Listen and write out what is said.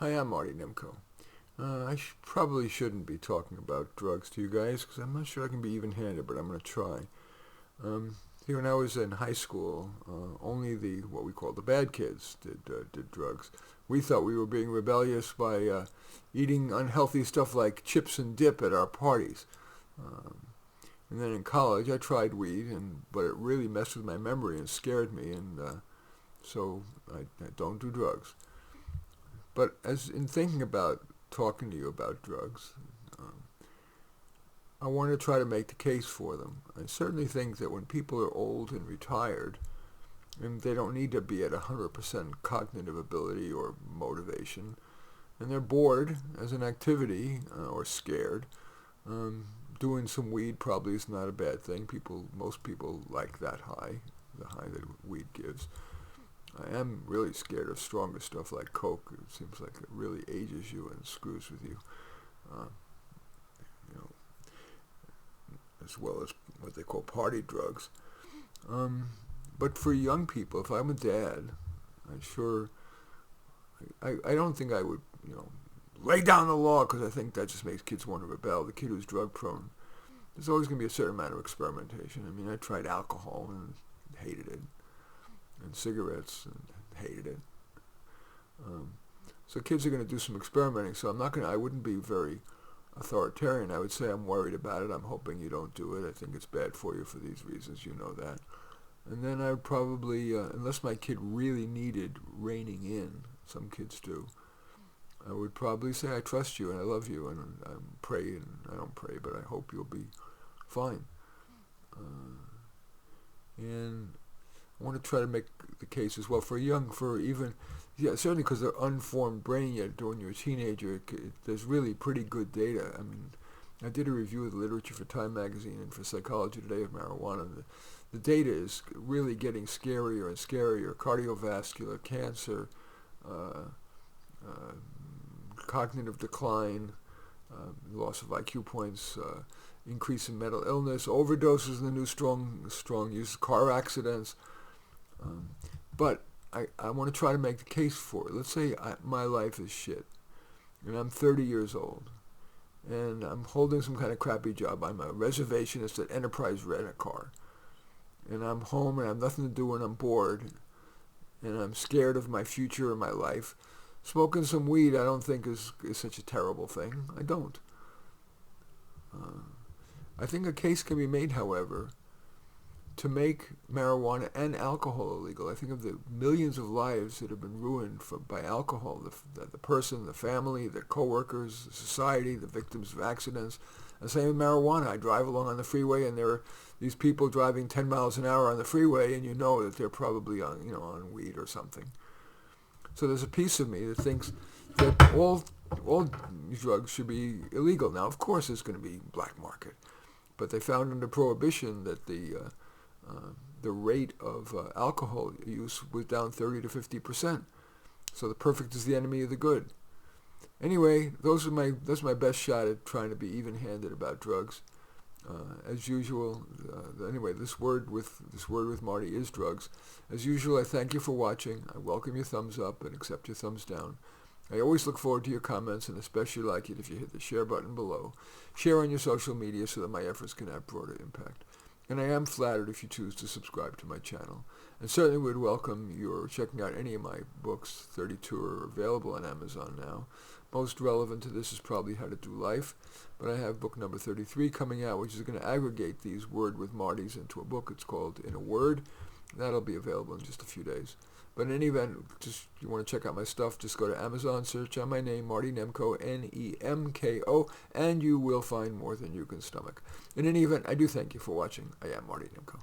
Hi, I'm Marty Nemko. Probably shouldn't be talking about drugs to you guys because I'm not sure I can be even-handed, but I'm going to try. See, when I was in high school, only the what we call the bad kids did drugs. We thought we were being rebellious by eating unhealthy stuff like chips and dip at our parties. Um, and then in college, I tried weed, but it really messed with my memory and scared me, and so I don't do drugs. But as in thinking about talking to you about drugs, um, I want to try to make the case for them. I certainly think that when people are old and retired, and they don't need to be at 100% cognitive ability or motivation, and they're bored as an activity or scared, um, doing some weed probably is not a bad thing. Most people like that high, the high that weed gives. I am really scared of stronger stuff like coke. It seems like it really ages you and screws with you, uh, you know, as well as what they call party drugs. Um, but for young people, if I'm a dad, I sure, I don't think I would, lay down the law because I think that just makes kids want to rebel. The kid who's drug prone, there's always going to be a certain amount of experimentation. I mean, I tried alcohol and hated it, and cigarettes and hated it. Um, so kids are going to do some experimenting. So I wouldn't be very authoritarian. I would say I'm worried about it. I'm hoping you don't do it. I think it's bad for you for these reasons. You know that. And then I would probably, unless my kid really needed reining in, some kids do, I would probably say I trust you and I love you and I pray, and I don't pray, but I hope you'll be fine. And I want to try to make the case as well certainly because they're unformed brain yet when you're a teenager, there's really pretty good data. I mean, I did a review of the literature for Time Magazine and for Psychology Today of marijuana. The data is really getting scarier and scarier. Cardiovascular, cancer, uh, uh, cognitive decline, loss of IQ points, increase in mental illness, overdoses in the new strong use, car accidents. But I want to try to make the case for it. Let's say my life is shit, and I'm 30 years old, and I'm holding some kind of crappy job. I'm a reservationist at Enterprise Rent-A-Car, and I'm home and I have nothing to do and I'm bored, and I'm scared of my future and my life. Smoking some weed I don't think is such a terrible thing. I don't. I think a case can be made, however, to make marijuana and alcohol illegal. I think of the millions of lives that have been ruined by alcohol, the person, the family, their coworkers, the society, the victims of accidents. The same with marijuana. I drive along on the freeway and there are these people driving 10 miles an hour on the freeway, and you know that they're probably on weed or something. So there's a piece of me that thinks that all drugs should be illegal. Now, of course, there's going to be black market, but they found under prohibition that the rate of alcohol use was down 30 to 50%. So the perfect is the enemy of the good. Anyway, that's my best shot at trying to be even-handed about drugs. As usual, anyway, this word with Marty is drugs. As usual, I thank you for watching. I welcome your thumbs up and accept your thumbs down. I always look forward to your comments, and especially like it if you hit the share button below. Share on your social media so that my efforts can have broader impact. And I am flattered if you choose to subscribe to my channel. And certainly would welcome your checking out any of my books. 32 are available on Amazon now. Most relevant to this is probably How to Do Life. But I have book number 33 coming out, which is going to aggregate these Word with Martys into a book. It's called In a Word. That'll be available in just a few days. But in any event, you want to check out my stuff, just go to Amazon, search on my name, Marty Nemko, Nemko, and you will find more than you can stomach. In any event, I do thank you for watching. I am Marty Nemko.